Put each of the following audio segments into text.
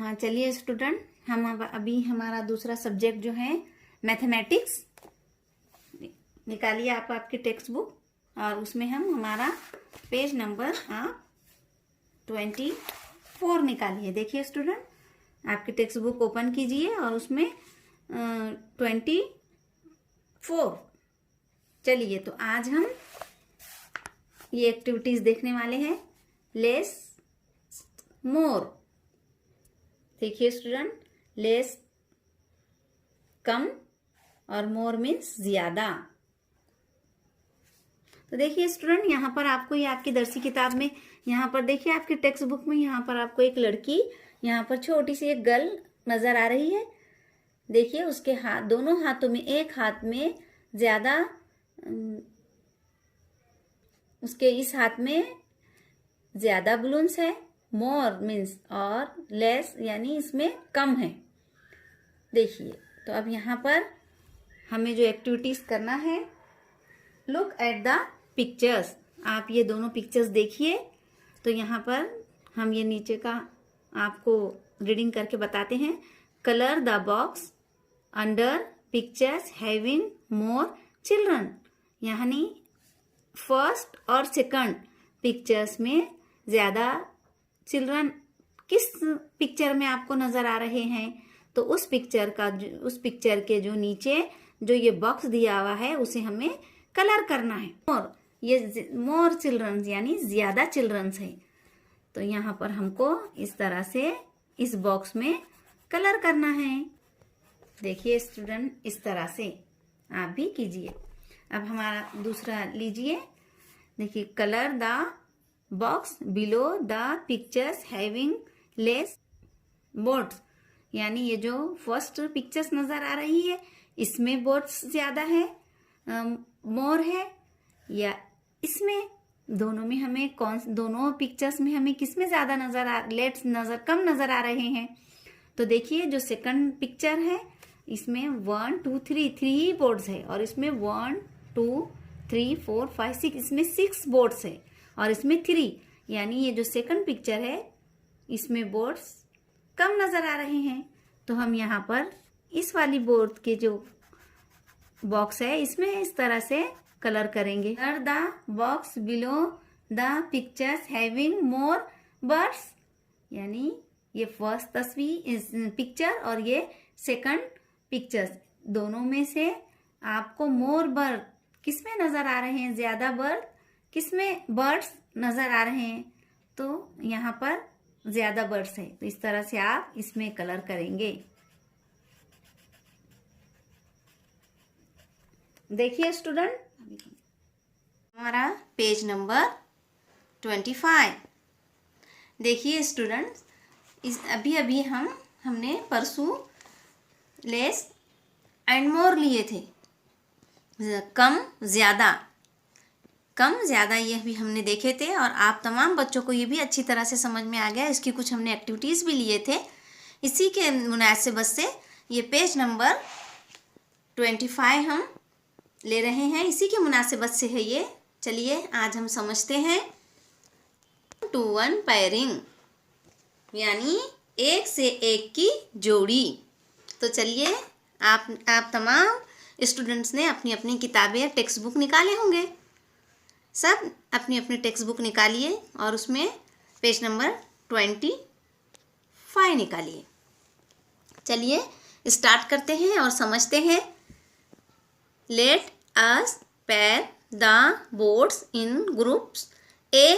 हाँ चलिए स्टूडेंट, हम अब अभी हमारा दूसरा सब्जेक्ट जो है मैथमेटिक्स, निकालिए आप आपकी टेक्स्ट बुक और उसमें हम हमारा पेज नंबर आप 24 निकालिए। देखिए स्टूडेंट, आपकी टेक्स्ट बुक ओपन कीजिए और उसमें 24। चलिए तो आज हम ये एक्टिविटीज देखने वाले हैं। Less more. देखिए स्टूडेंट, लेस कम और मोर मीन्स ज्यादा। तो देखिए स्टूडेंट, यहाँ पर आपको ये आपकी दर्सी किताब में यहाँ पर देखिए आपकी टेक्स्ट बुक में यहाँ पर आपको एक लड़की, यहाँ पर छोटी सी एक गर्ल नजर आ रही है। देखिए उसके हाथ, दोनों हाथों में, एक हाथ में ज्यादा, उसके इस हाथ में ज्यादा बलून्स है। मोर मीन्स और लेस यानी इसमें कम है। देखिए तो अब यहाँ पर हमें जो एक्टिविटीज करना है, लुक एट द पिक्चर्स। आप ये दोनों पिक्चर्स देखिए। तो यहाँ पर हम ये नीचे का आपको रीडिंग करके बताते हैं। Colour the box under pictures having more children. यानी फर्स्ट और सेकंड पिक्चर्स में ज्यादा चिल्ड्रन किस पिक्चर में आपको नजर आ रहे हैं, तो उस पिक्चर का, उस पिक्चर के जो नीचे जो ये बॉक्स दिया हुआ है उसे हमें कलर करना है। और ये मोर चिल्ड्रंस यानी ज्यादा चिल्ड्रंस है। तो यहाँ पर हमको इस तरह से इस बॉक्स में कलर करना है। देखिए स्टूडेंट, इस तरह से आप भी कीजिए। अब हमारा दूसरा लीजिए। देखिए, colour the box below the pictures having less boards. यानी ये जो फर्स्ट पिक्चर्स नजर आ रही है इसमें बोर्ड्स ज्यादा है, मोर है, या इसमें दोनों में हमें दोनों पिक्चर्स में हमें किसमें ज्यादा कम नजर आ रहे हैं। तो देखिए जो सेकंड पिक्चर है इसमें 1 2 3 बोर्ड्स है, और इसमें 1 2 3 4 5 6, इसमें 6 बोर्ड्स है और इसमें 3। यानी ये जो सेकंड पिक्चर है इसमें बोर्ड्स कम नजर आ रहे हैं। तो हम यहाँ पर इस वाली बोर्ड के जो बॉक्स है इसमें इस तरह से कलर करेंगे। Colour the box below the pictures having more birds. यानी ये फर्स्ट तस्वीर पिक्चर और ये सेकंड पिक्चर्स, दोनों में से आपको मोर बर्ड किसमें नजर आ रहे हैं, ज्यादा बर्ड किसमें बर्ड्स नजर आ रहे हैं। तो यहाँ पर ज्यादा बर्ड्स है, तो इस तरह से आप इसमें कलर करेंगे। देखिए स्टूडेंट, हमारा पेज नंबर 25। देखिए स्टूडेंट, अभी हमने परसों लेस एंड मोर लिए थे। कम ज्यादा ये भी हमने देखे थे, और आप तमाम बच्चों को ये भी अच्छी तरह से समझ में आ गया। इसकी कुछ हमने एक्टिविटीज भी लिए थे। इसी के मुनासिबत से ये पेज नंबर 25 हम ले रहे हैं, इसी के मुनासिबत से है ये। चलिए आज हम समझते हैं 2-1 पेयरिंग, यानी एक से एक की जोड़ी। तो चलिए आप तमाम स्टूडेंट्स ने अपनी अपनी किताबें या टेक्स्ट बुक निकाले होंगे। सब अपनी अपनी टेक्स्ट बुक निकालिए और उसमें पेज नंबर 25 निकालिए। चलिए स्टार्ट करते हैं और समझते हैं। Let us pair the boards in groups A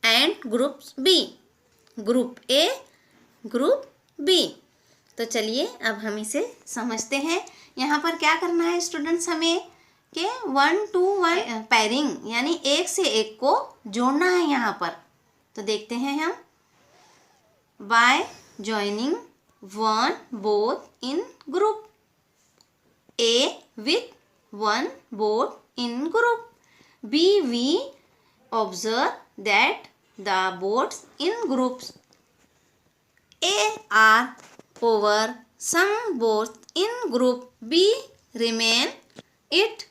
and groups B. Group A, group B. तो चलिए अब हम इसे समझते हैं। यहाँ पर क्या करना है स्टूडेंट्स, हमें कि 1 to 1 पेयरिंग यानी एक से एक को जोड़ना है यहाँ पर। तो देखते हैं हम, by joining 1 both in group A with 1 both in group B, we observe that the boards in groups A are over some boards in group B remain. It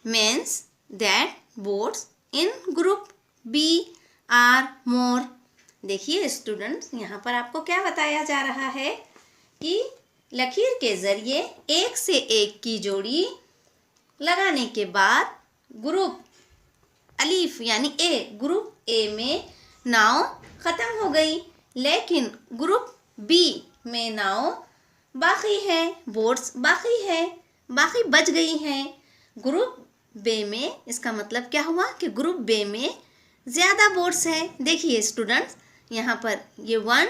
means that boards in group B are more देखिए students, यहाँ पर आपको क्या बताया जा रहा है कि लकीर के ज़रिए एक से एक की जोड़ी लगाने के बाद ग्रुप अलीफ यानी ए, ग्रुप ए में नाव ख़त्म हो गई, लेकिन ग्रुप बी में नाव बाकी है, बोट्स बाकी है, बाकी बच गई हैं। ग्रुप बे में इसका मतलब क्या हुआ कि ग्रुप बे में ज़्यादा बोट्स है। देखिए स्टूडेंट्स, यहाँ पर ये 1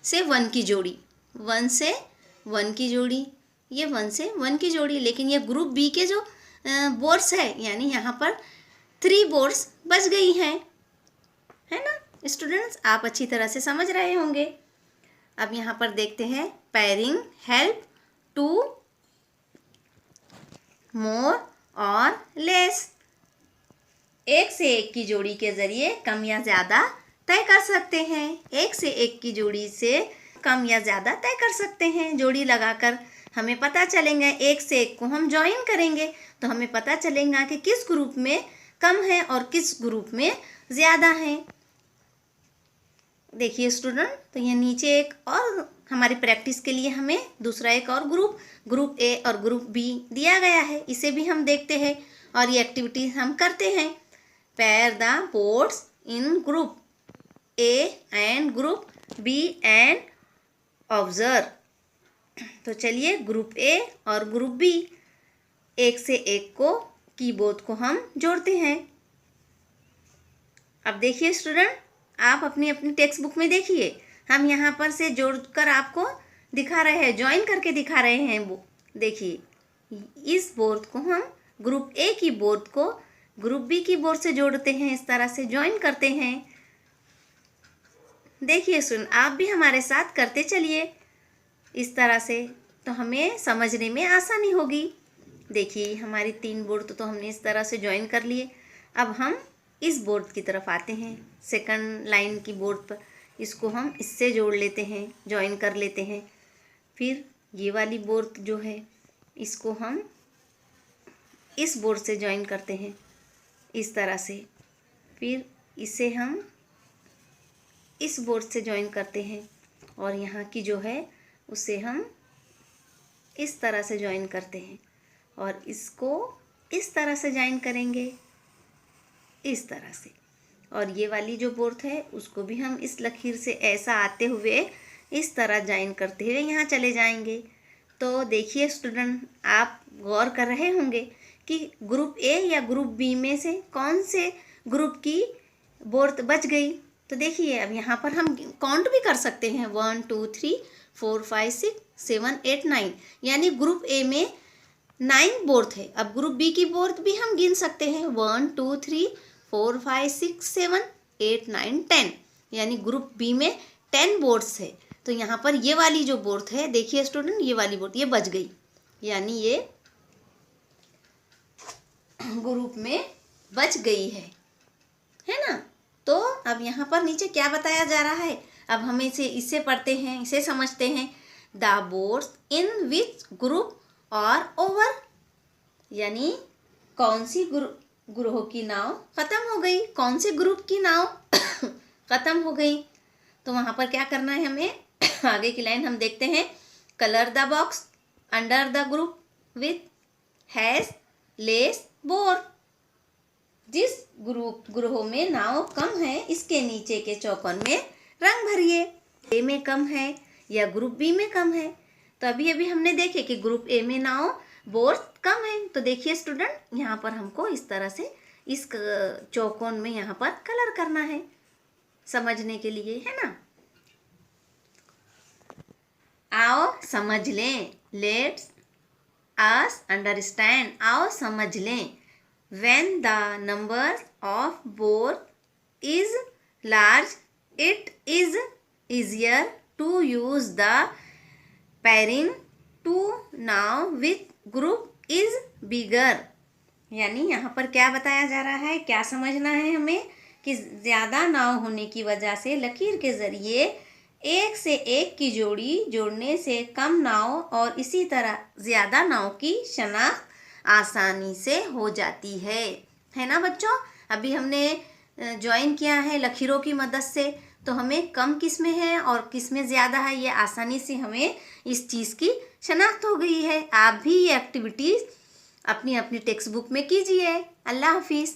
से 1 की जोड़ी, 1 से 1 की जोड़ी, ये 1 से 1 की जोड़ी, लेकिन ये ग्रुप बी के जो बोट्स है यानी यहाँ पर 3 बोट्स बच गई हैं, है ना स्टूडेंट्स। आप अच्छी तरह से समझ रहे होंगे। अब यहाँ पर देखते हैं पेयरिंग हेल्प टू मोर और लेस। एक से एक की जोड़ी के ज़रिए कम या ज़्यादा तय कर सकते हैं। एक से एक की जोड़ी से कम या ज़्यादा तय कर सकते हैं। जोड़ी लगाकर हमें पता चलेगा, एक से एक को हम ज्वाइन करेंगे तो हमें पता चलेगा कि किस ग्रुप में कम है और किस ग्रुप में ज़्यादा है। देखिए स्टूडेंट, तो ये नीचे एक और हमारी प्रैक्टिस के लिए हमें दूसरा एक और ग्रुप ए और ग्रुप बी दिया गया है, इसे भी हम देखते हैं और ये एक्टिविटी हम करते हैं। Pair the boats in group A and group B and observe. तो चलिए ग्रुप ए और ग्रुप बी, एक से एक को कीबोर्ड को हम जोड़ते हैं। अब देखिए स्टूडेंट, आप अपनी अपनी टेक्स्ट बुक में देखिए, हम यहाँ पर से जोड़कर आपको दिखा रहे हैं, ज्वाइन करके दिखा रहे हैं। वो देखिए, इस बोर्ड को हम ग्रुप ए की बोर्ड को ग्रुप बी की बोर्ड से जोड़ते हैं, इस तरह से ज्वाइन करते हैं। देखिए सुन, आप भी हमारे साथ करते चलिए इस तरह से, तो हमें समझने में आसानी होगी। देखिए हमारी 3 बोर्ड तो हमने इस तरह से ज्वाइन कर लिए। अब हम इस बोर्ड की तरफ आते हैं, सेकंड लाइन की बोर्ड पर, इसको हम इससे जोड़ लेते हैं, ज्वाइन कर लेते हैं। फिर ये वाली बोर्ड जो है इसको हम इस बोर्ड से ज्वाइन करते हैं इस तरह से। फिर इसे हम इस बोर्ड से ज्वाइन करते हैं और यहाँ की जो है उसे हम इस तरह से ज्वाइन करते हैं और इसको इस तरह से ज्वाइन करेंगे, इस तरह से। और ये वाली जो बोर्ड है उसको भी हम इस लकीर से ऐसा आते हुए इस तरह ज्वाइन करते हुए यहाँ चले जाएंगे। तो देखिए स्टूडेंट, आप गौर कर रहे होंगे कि ग्रुप ए या ग्रुप बी में से कौन से ग्रुप की बोर्ड बच गई। तो देखिए अब यहाँ पर हम काउंट भी कर सकते हैं, 1 2 3 4 5 6 7 8 9, यानी ग्रुप ए में 9 बोर्ड है। अब ग्रुप बी की बोर्ड भी हम गिन सकते हैं, 1 2 3 4 5 6 7 8 9 10, यानी ग्रुप बी में 10 बोर्ड्स है। तो यहाँ पर ये वाली जो बोर्ड है, देखिए स्टूडेंट, ये वाली बोर्ड ये बच गई, यानी ये ग्रुप में बच गई है ना। तो अब यहाँ पर नीचे क्या बताया जा रहा है, अब हम इसे पढ़ते हैं, इसे समझते हैं। The boards in which group और ओवर, यानी कौन सी ग्रोह की नाव खत्म हो गई, कौन से ग्रुप की नाव खत्म हो गई। तो वहाँ पर क्या करना है हमें, आगे की लाइन हम देखते हैं। Colour the box under the group with has less board. जिस ग्रोह में नाव कम है इसके नीचे के चौकोन में रंग भरिए। ए में कम है या ग्रुप बी में कम है। तो अभी हमने देखे कि ग्रुप ए में नाव बोर्ड कम है। तो देखिए स्टूडेंट, यहाँ पर हमको इस तरह से इस चौकोन में यहाँ पर कलर करना है समझने के लिए, है ना। आओ समझ लें, लेट्स अस अंडरस्टैंड, आओ समझ लें। When the number of board is large, it is easier to use the pairing to now with group is bigger। यानी यहाँ पर क्या बताया जा रहा है, क्या समझना है हमें कि ज़्यादा नाव होने की वजह से लकीर के ज़रिए एक से एक की जोड़ी जोड़ने से कम नाव और इसी तरह ज़्यादा नाव की शनाख्त आसानी से हो जाती है ना बच्चों। अभी हमने ज्वाइन किया है लकीरों की मदद से, तो हमें कम किस में है और किस में ज़्यादा है ये आसानी से हमें इस चीज़ की शनाख्त हो गई है। आप भी ये एक्टिविटीज़ अपनी अपनी टेक्स्ट बुक में कीजिए। अल्लाह हाफिज़।